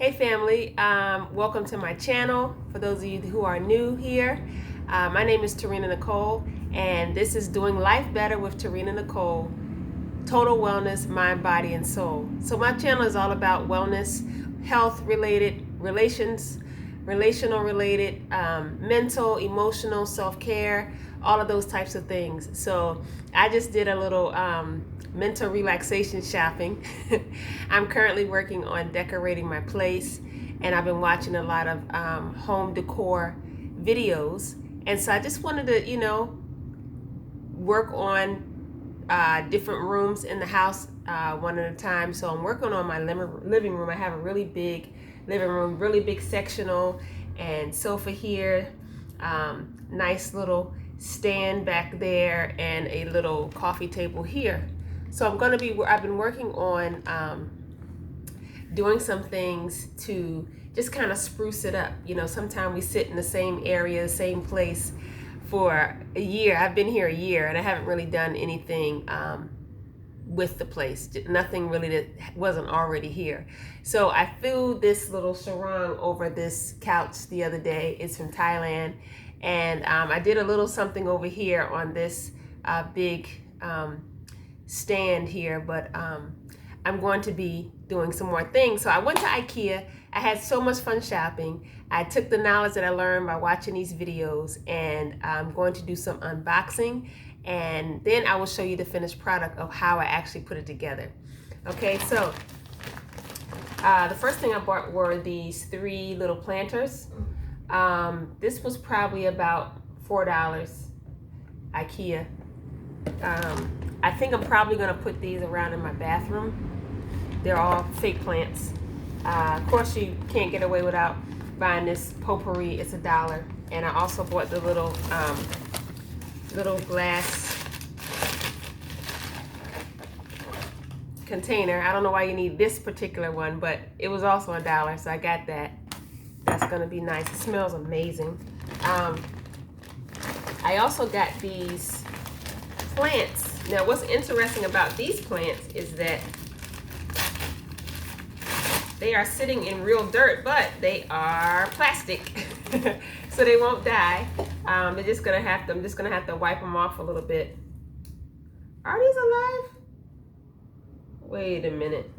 Hey family, welcome to my channel. For those of you who are new here, my name is Tarina Nicole, and this is Doing Life Better with Tarina Nicole, Total Wellness, Mind, Body, and Soul. So my channel is all about wellness, health related, relational related, mental, emotional, self-care, all of those types of things. So I just did a little mental relaxation shopping. I'm currently working on decorating my place, and I've been watching a lot of home decor videos. And so I just wanted to, work on different rooms in the house one at a time. So I'm working on my living room. I have a really big living room, really big sectional and sofa here, nice little stand back there, and a little coffee table here. So I've been working on doing some things to just kind of spruce it up. Sometimes we sit in the same area, same place for a year. I've been here a year and I haven't really done anything with the place. Nothing really that wasn't already here. So I threw this little sarong over this couch the other day. It's from Thailand. And I did a little something over here on this big stand here, but I'm going to be doing some more things. So I went to IKEA. I had so much fun shopping. I took the knowledge that I learned by watching these videos, and I'm going to do some unboxing, and then I will show you the finished product of how I actually put it together. Okay, so the first thing I bought were these 3 little planters. This was probably about $4 IKEA. I think I'm probably gonna put these around in my bathroom. They're all fake plants. Of course, you can't get away without buying this potpourri. It's $1. And I also bought the little glass container. I don't know why you need this particular one, but it was also $1, so I got that. That's gonna be nice. It smells amazing. I also got these plants. Now, what's interesting about these plants is that they are sitting in real dirt, but they are plastic, so they won't die. I'm just gonna have to wipe them off a little bit. Are these alive? Wait a minute.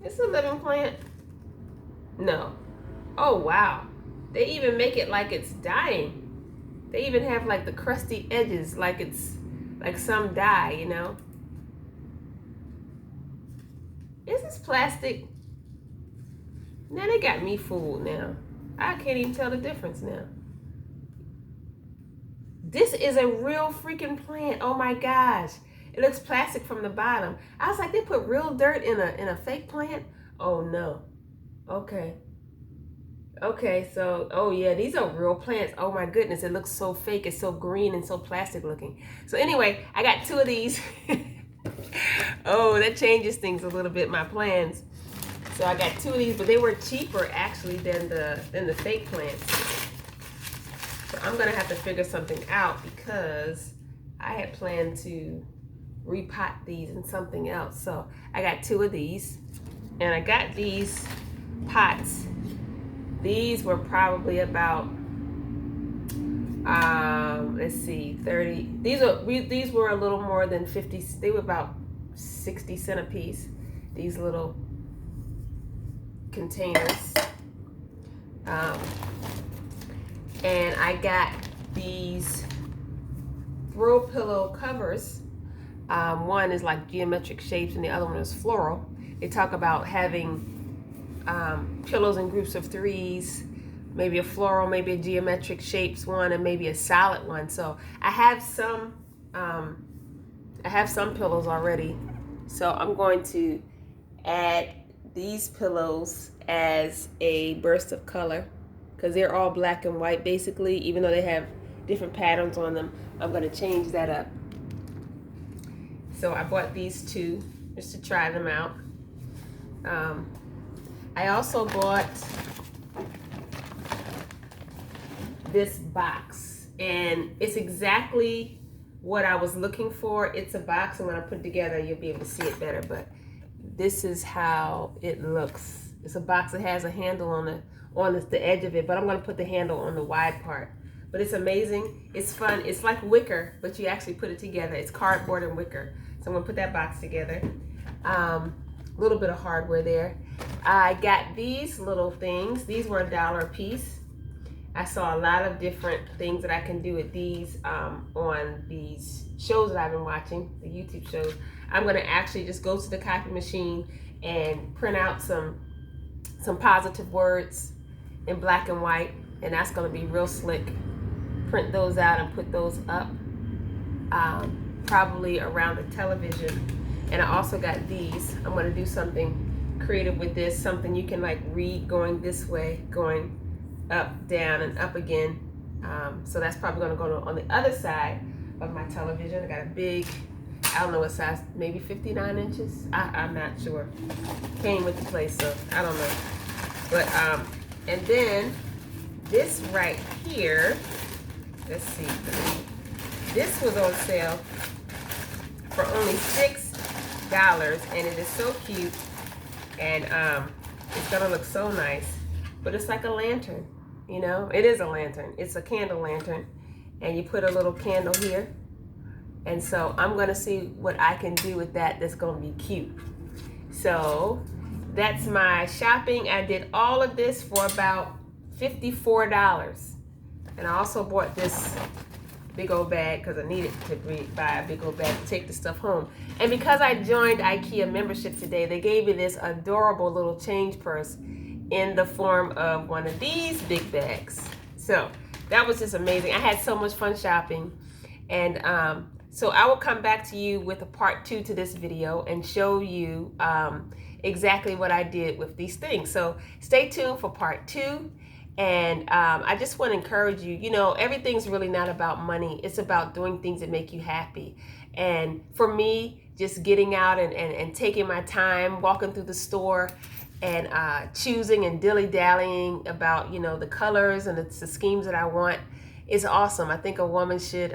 It's a living plant? No. Oh wow. They even make it like it's dying. They even have like the crusty edges, like it's like some dye, Is this plastic? Now they got me fooled now. I can't even tell the difference now. This is a real freaking plant. Oh my gosh. It looks plastic from the bottom. I was like, they put real dirt in a fake plant? Oh no. Okay. Okay, so, oh yeah, these are real plants. Oh my goodness, it looks so fake. It's so green and so plastic looking. So anyway, I got 2 of these. Oh, that changes things a little bit, my plans. So I got 2 of these, but they were cheaper actually than the fake plants. So I'm gonna have to figure something out, because I had planned to repot these in something else. So I got 2 of these, and I got these pots. These were probably about, let's see, 30. These were a little more than 50. They were about 60 cents a piece. These little containers. And I got these throw pillow covers. One is like geometric shapes, and the other one is floral. They talk about having pillows in groups of 3s, maybe a floral, maybe a geometric shapes one, and maybe a solid one. So I have some pillows already. So I'm going to add these pillows as a burst of color, because they're all black and white basically, even though they have different patterns on them. I'm going to change that up. So I bought these 2 just to try them out. I also bought this box, and it's exactly what I was looking for. It's a box, and when I put it together, you'll be able to see it better, but this is how it looks. It's a box that has a handle on the edge of it, but I'm going to put the handle on the wide part. But it's amazing. It's fun. It's like wicker, but you actually put it together. It's cardboard and wicker. So I'm going to put that box together. A little bit of hardware there. I got these little things. These were $1 a piece. I saw a lot of different things that I can do with these on these shows that I've been watching, the YouTube shows. I'm going to actually just go to the copy machine and print out some positive words in black and white, and that's going to be real slick. Print those out and put those up, probably around the television. And I also got these. I'm going to do something creative with this, something you can like read going this way, going up, down, and up again. So that's probably going to go on the other side of my television. I got a big, I don't know what size, maybe 59 inches. I'm not sure. Came with the place, so I don't know. But and then this right here, let's see, this was on sale for only $6, and it is so cute, and it's gonna look so nice. But it's like a lantern, you know. It is a lantern. It's a candle lantern, and you put a little candle here. And so I'm gonna see what I can do with that that's gonna be cute. So that's my shopping. I did all of this for about $54. And I also bought this big old bag because I needed to buy a big old bag to take the stuff home. And because I joined IKEA membership today, they gave me this adorable little change purse in the form of one of these big bags. So that was just amazing. I had so much fun shopping. And so I will come back to you with a part 2 to this video and show you exactly what I did with these things. So stay tuned for part 2. And I just want to encourage you, you know, everything's really not about money. It's about doing things that make you happy. And for me, just getting out and taking my time, walking through the store and choosing and dilly-dallying about, you know, the colors and the schemes that I want is awesome. I think a woman should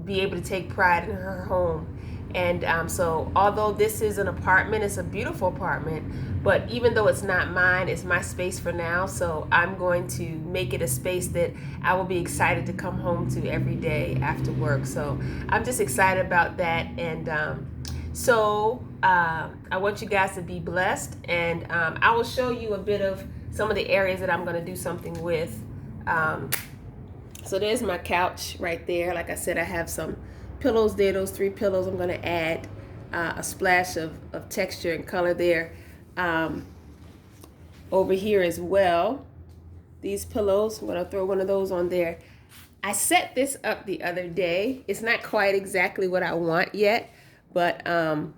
be able to take pride in her home. And so although this is an apartment, it's a beautiful apartment, but even though it's not mine, it's my space for now. So I'm going to make it a space that I will be excited to come home to every day after work. So I'm just excited about that. And I want you guys to be blessed. And I will show you a bit of some of the areas that I'm going to do something with. So there's my couch right there. Like I said, I have some pillows there, those 3 pillows. I'm going to add a splash of texture and color there. Over here as well, these pillows, I'm going to throw one of those on there. I set this up the other day. It's not quite exactly what I want yet, but I'm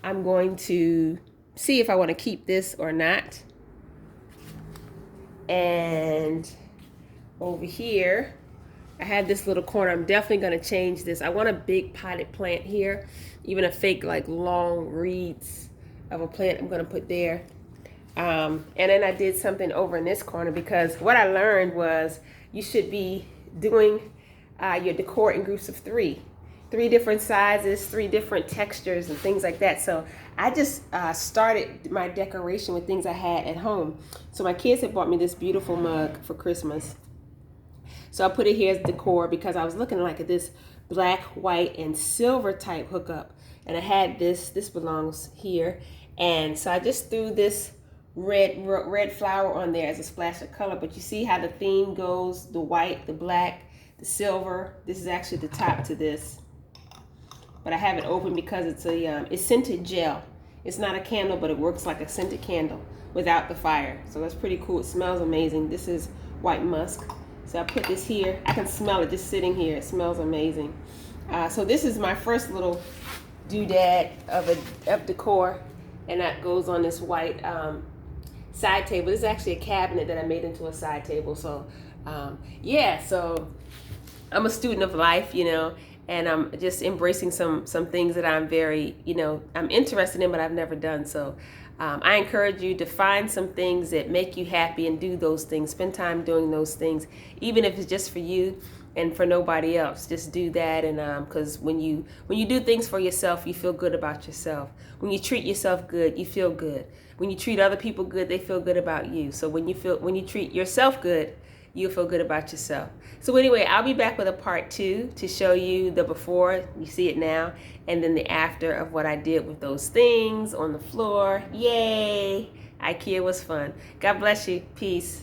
going to see if I want to keep this or not. And over here, I have this little corner. I'm definitely going to change this. I want a big potted plant here, even a fake like long reeds of a plant I'm going to put there. And then I did something over in this corner because what I learned was you should be doing your decor in groups of 3 different sizes, 3 different textures and things like that. So I just started my decoration with things I had at home. So my kids had bought me this beautiful mug for Christmas. So I put it here as decor because I was looking like at this black, white, and silver type hookup. And I had this belongs here. And so I just threw this red flower on there as a splash of color. But you see how the theme goes, the white, the black, the silver. This is actually the top to this. But I have it open because it's scented gel. It's not a candle, but it works like a scented candle without the fire. So that's pretty cool. It smells amazing. This is white musk. So I put this here. I can smell it just sitting here. It smells amazing. So this is my first little doodad of decor, and that goes on this white side table. This is actually a cabinet that I made into a side table. So yeah, so I'm a student of life, you know, and I'm just embracing some things that I'm very, you know, I'm interested in, but I've never done. So I encourage you to find some things that make you happy and do those things. Spend time doing those things, even if it's just for you. and for nobody else. Just do that, and because when you do things for yourself, you feel good about yourself. When you treat yourself good, you feel good. When you treat other people good, they feel good about you. So when you treat yourself good, you'll feel good about yourself. So anyway, I'll be back with a part 2 to show you the before, you see it now, and then the after of what I did with those things on the floor. Yay! IKEA was fun. God bless you. Peace.